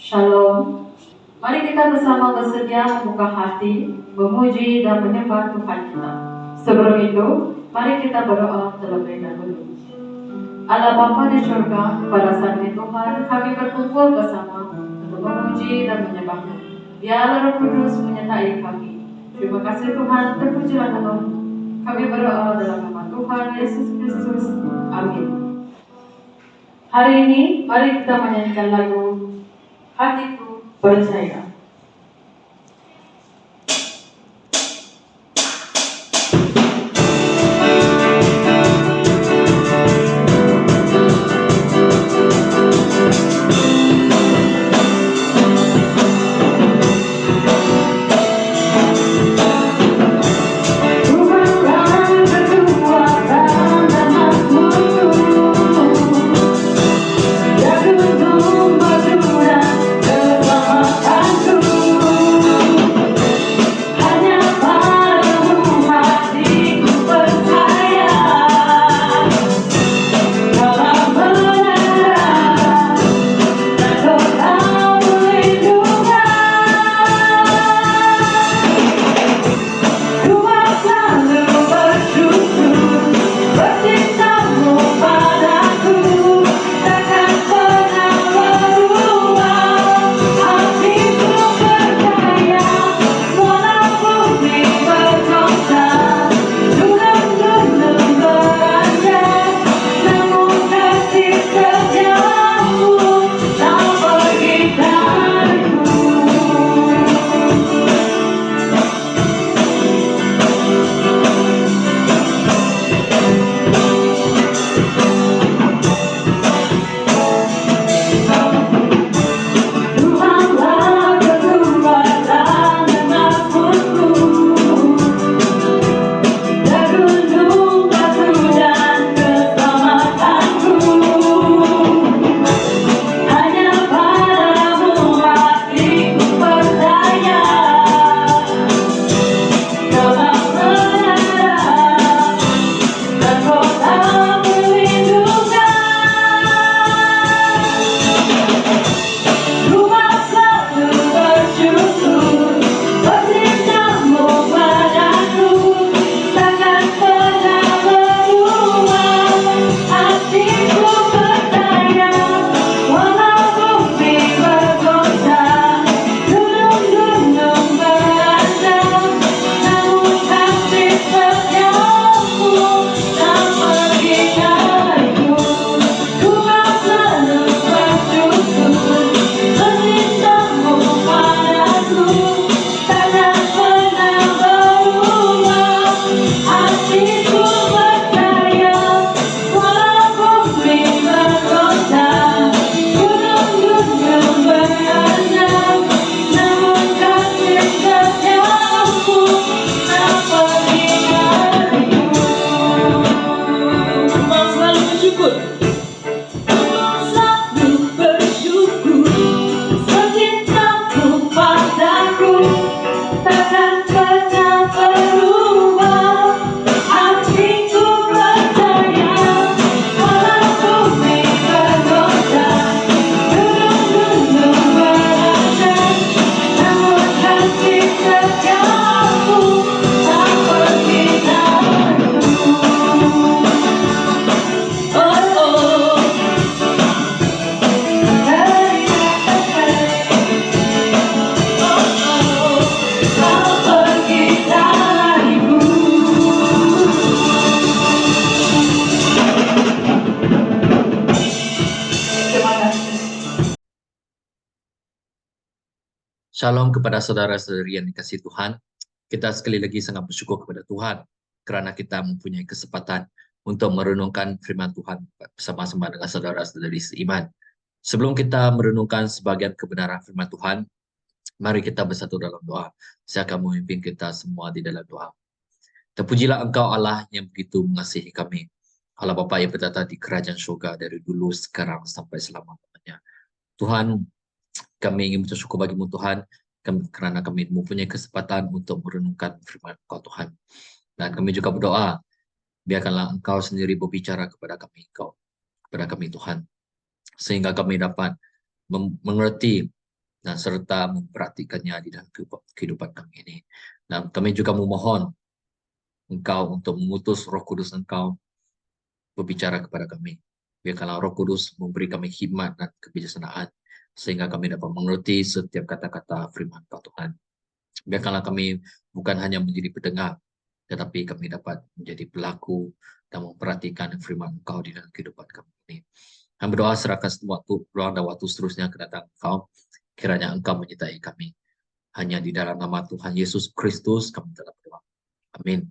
Shalom. Mari kita bersama bersedia membuka hati, memuji dan menyembah Tuhan kita. Sebelum itu, mari kita berdoa terlebih dahulu. Allah Bapa di surga, pada saat ini Tuhan, kami berkumpul bersama untuk memuji dan menyembah-Mu. Biarlah Roh Kudus menyertai kami. Terima kasih Tuhan, terpujilah nama-Mu. Kami berdoa dalam nama Tuhan Yesus Kristus. Amin. Hari ini, mari kita menyanyikan lagu Hatiku Percaya. Shalom kepada saudara-saudari yang dikasihi Tuhan. Kita sekali lagi sangat bersyukur kepada Tuhan kerana kita mempunyai kesempatan untuk merenungkan firman Tuhan bersama-sama dengan saudara-saudari seiman. Sebelum kita merenungkan sebagian kebenaran firman Tuhan, mari kita bersatu dalam doa. Saya akan memimpin kita semua di dalam doa. Terpujilah Engkau Allah yang begitu mengasihi kami. Allah Bapa yang bertata di kerajaan syurga dari dulu, sekarang, sampai selama-lamanya. Tuhan, kami ingin bersyukur bagimu Tuhan, kerana kami mempunyai kesempatan untuk merenungkan firman Engkau Tuhan. Dan kami juga berdoa, biarkanlah Engkau sendiri berbicara kepada kami Tuhan, sehingga kami dapat mengerti dan serta memperhatikannya di dalam kehidupan kami ini. Dan kami juga memohon Engkau untuk mengutus Roh Kudus Engkau berbicara kepada kami. Biarkanlah Roh Kudus memberi kami hikmat dan kebijaksanaan, sehingga kami dapat mengerti setiap kata-kata firman Tuhan. Biarkanlah kami bukan hanya menjadi pendengar, tetapi kami dapat menjadi pelaku dan memperhatikan firman Engkau di dalam kehidupan kami ini. Kami berdoa serahkan ruang dan waktu seterusnya ke datang Engkau, kiranya Engkau menyertai kami. Hanya di dalam nama Tuhan Yesus Kristus kami telah berdoa. Amin.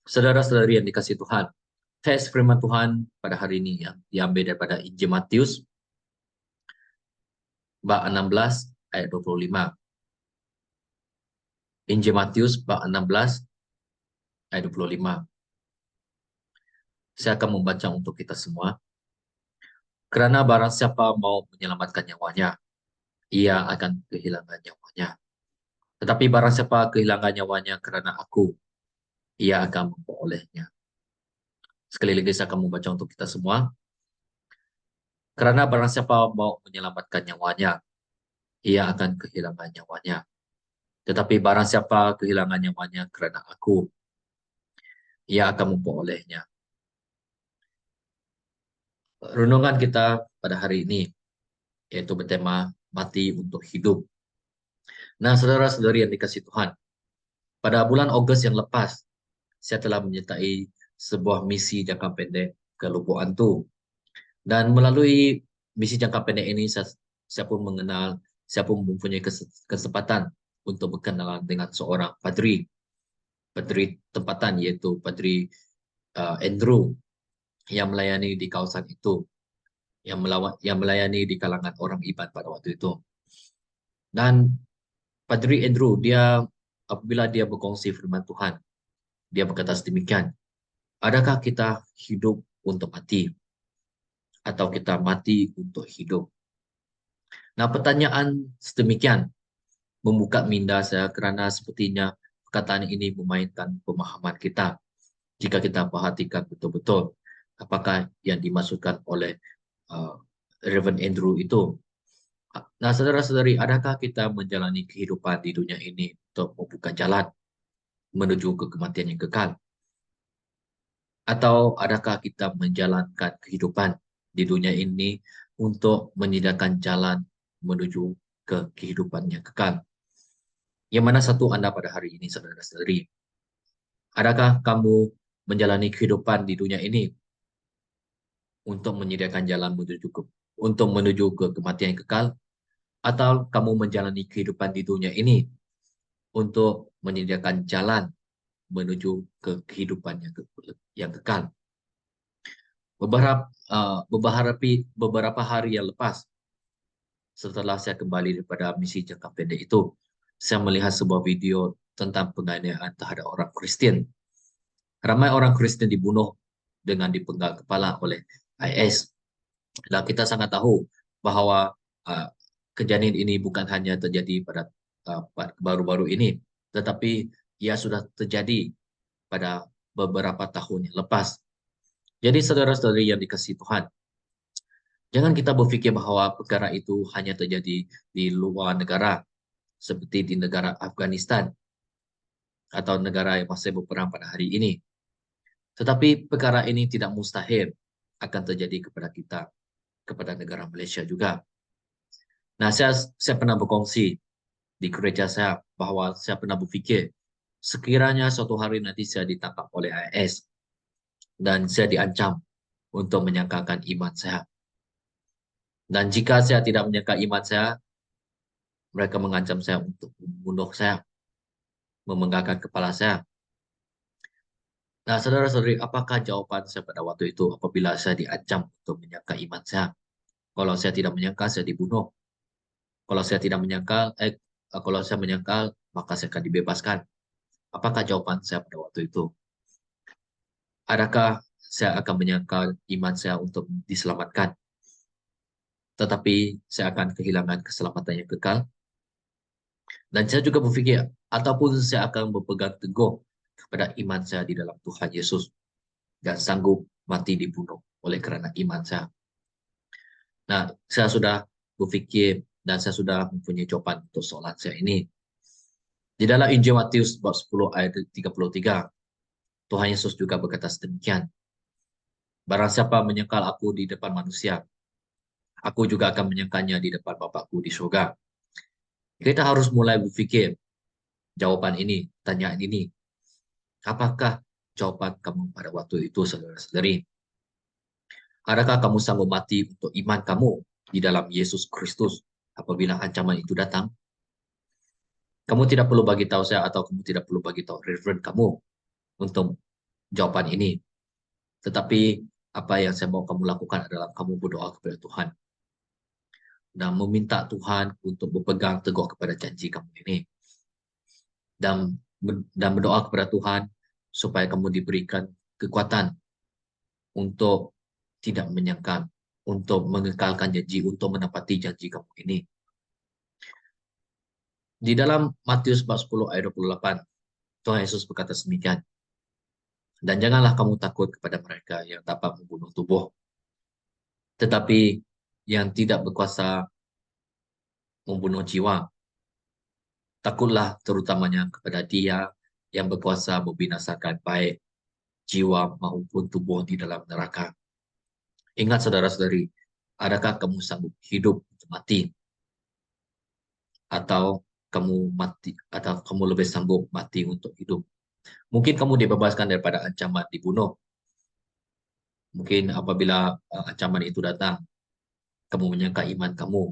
Saudara-saudari yang dikasihi Tuhan, teks firman Tuhan pada hari ini yang diambil daripada Injil Matius bab 16 ayat 25. Injil Matius bab 16 ayat 25. Saya akan membaca untuk kita semua. Kerana barang siapa mau menyelamatkan nyawanya, ia akan kehilangan nyawanya. Tetapi barang siapa kehilangan nyawanya kerana aku, ia akan memperolehnya. Sekali lagi saya akan membaca untuk kita semua. Kerana barang siapa mau menyelamatkan nyawanya, ia akan kehilangan nyawanya. Tetapi barang siapa kehilangan nyawanya kerana aku, ia akan memperolehnya. Renungan kita pada hari ini yaitu bertema mati untuk hidup. Nah, saudara-saudari yang dikasihi Tuhan, pada bulan Ogos yang lepas, saya telah menyertai sebuah misi jangka pendek ke Lubuk Antu. Dan melalui misi jangka pendek ini, saya pun mengenal, saya pun mempunyai kesempatan untuk berkenalan dengan seorang padri tempatan, yaitu Padri Andrew, yang melayani di kawasan itu, yang melayani di kalangan orang iban pada waktu itu. Dan Padri Andrew, apabila dia berkongsi firman Tuhan, dia berkata sedemikian, adakah kita hidup untuk mati, atau kita mati untuk hidup? Nah, pertanyaan sedemikian membuka minda saya, kerana sepertinya perkataan ini memainkan pemahaman kita. Jika kita perhatikan betul-betul apakah yang dimaksudkan oleh Reverend Andrew itu. Nah, saudara-saudari, adakah kita menjalani kehidupan di dunia ini untuk membuka jalan menuju ke kematian yang kekal? Atau adakah kita menjalankan kehidupan di dunia ini untuk menyediakan jalan menuju ke kehidupan yang kekal? Yang mana satu Anda pada hari ini, saudara-saudari? Adakah kamu menjalani kehidupan di dunia ini untuk menyediakan jalan menuju ke kematian yang kekal? Atau kamu menjalani kehidupan di dunia ini untuk menyediakan jalan menuju ke kehidupan yang kekal? Beberapa hari yang lepas, setelah saya kembali daripada misi jangka pendek itu, saya melihat sebuah video tentang penganiayaan terhadap orang Kristian. Ramai orang Kristian dibunuh dengan dipenggal kepala oleh IS. Dan kita sangat tahu bahawa kejadian ini bukan hanya terjadi pada baru-baru ini, tetapi ia sudah terjadi pada beberapa tahun yang lepas. Jadi saudara-saudari yang dikasihi Tuhan, jangan kita berfikir bahawa perkara itu hanya terjadi di luar negara, seperti di negara Afghanistan atau negara yang masih berperang pada hari ini. Tetapi perkara ini tidak mustahil akan terjadi kepada kita, kepada negara Malaysia juga. Nah, saya pernah berkongsi di gereja saya bahawa saya pernah berfikir, sekiranya suatu hari nanti saya ditangkap oleh IS dan saya diancam untuk menyangkalkan iman saya. Dan jika saya tidak menyangkal iman saya, mereka mengancam saya untuk membunuh saya, memenggalkan kepala saya. Nah, saudara-saudari, apakah jawaban saya pada waktu itu apabila saya diancam untuk menyangkal iman saya? Kalau saya tidak menyangkal, saya dibunuh. Kalau saya tidak menyangkal, kalau saya menyangkal, maka saya akan dibebaskan. Apakah jawaban saya pada waktu itu? Adakah saya akan menyangkal iman saya untuk diselamatkan, tetapi saya akan kehilangan keselamatan yang kekal? Dan saya juga berfikir, ataupun saya akan berpegang teguh kepada iman saya di dalam Tuhan Yesus dan sanggup mati dibunuh oleh kerana iman saya. Nah, saya sudah berpikir dan saya sudah mempunyai jawaban untuk soalan saya ini. Di dalam Injil Matius bab 10 ayat 33, Tuhan Yesus juga berkata sedemikian. Barang siapa menyangkal aku di depan manusia, aku juga akan menyangkalnya di depan Bapakku di surga. Kita harus mulai berpikir jawaban ini, tanyaan ini. Apakah jawaban kamu pada waktu itu, saudara-saudari? Adakah kamu sanggup mati untuk iman kamu di dalam Yesus Kristus apabila ancaman itu datang? Kamu tidak perlu bagi tahu saya atau kamu tidak perlu bagi tahu Reverend kamu untuk jawaban ini. Tetapi apa yang saya mau kamu lakukan adalah kamu berdoa kepada Tuhan dan meminta Tuhan untuk berpegang teguh kepada janji kamu ini. Dan berdoa kepada Tuhan supaya kamu diberikan kekuatan untuk tidak menyangkal, untuk mengekalkan janji, untuk menepati janji kamu ini. Di dalam Matius 10 ayat 28, Tuhan Yesus berkata demikian. Dan janganlah kamu takut kepada mereka yang dapat membunuh tubuh, tetapi yang tidak berkuasa membunuh jiwa. Takutlah terutamanya kepada Dia yang berkuasa membinasakan baik jiwa maupun tubuh di dalam neraka. Ingat saudara-saudari, adakah kamu sanggup hidup untuk mati? Atau kamu lebih sanggup mati untuk hidup? Mungkin kamu dibebaskan daripada ancaman dibunuh. Mungkin apabila ancaman itu datang, kamu menyangka iman kamu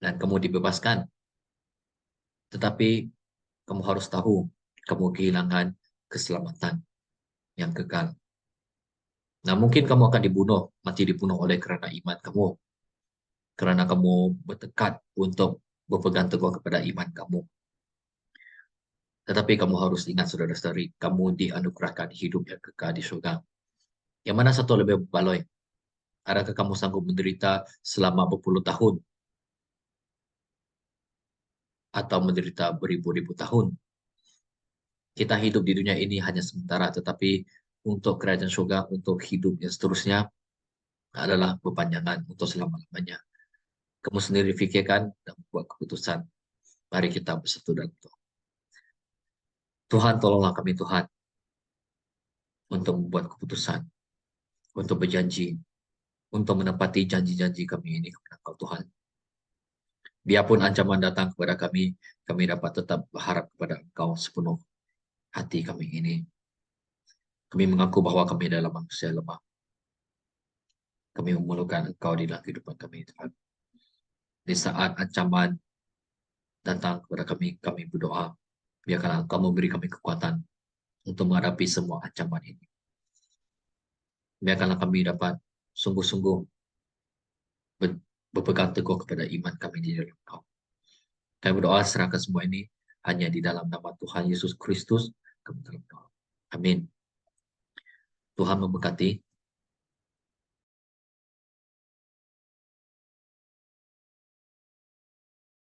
dan kamu dibebaskan. Tetapi kamu harus tahu, kamu kehilangan keselamatan yang kekal. Nah, mungkin kamu akan mati dibunuh oleh karena iman kamu. Karena kamu bertekad untuk berpegang teguh kepada iman kamu. Tetapi kamu harus ingat, saudara-saudari, kamu dianugerahkan hidup yang kekal di surga. Yang mana satu lebih baloi? Adakah kamu sanggup menderita selama berpuluh tahun? Atau menderita beribu-ribu tahun? Kita hidup di dunia ini hanya sementara, tetapi untuk kerajaan surga, untuk hidup yang seterusnya adalah berpanjangan untuk selama-lamanya. Kamu sendiri fikirkan dan membuat keputusan. Mari kita bersatu dalam doa. Tuhan, tolonglah kami Tuhan untuk membuat keputusan, untuk berjanji, untuk menepati janji-janji kami ini kepada Engkau Tuhan. Biarpun ancaman datang kepada kami dapat tetap berharap kepada Engkau sepenuh hati kami ini. Kami mengaku bahwa kami adalah manusia lemah. Kami memerlukan Engkau di dalam kehidupan kami, Tuhan. Di saat ancaman datang kepada kami berdoa, biarkanlah Engkau memberi kami kekuatan untuk menghadapi semua ancaman ini. Biarkanlah kami dapat sungguh-sungguh berpegang teguh kepada iman kami di dalam Engkau. Kami berdoa serahkan semua ini hanya di dalam nama Tuhan Yesus Kristus. Kami dalam doa. Amin. Tuhan memberkati.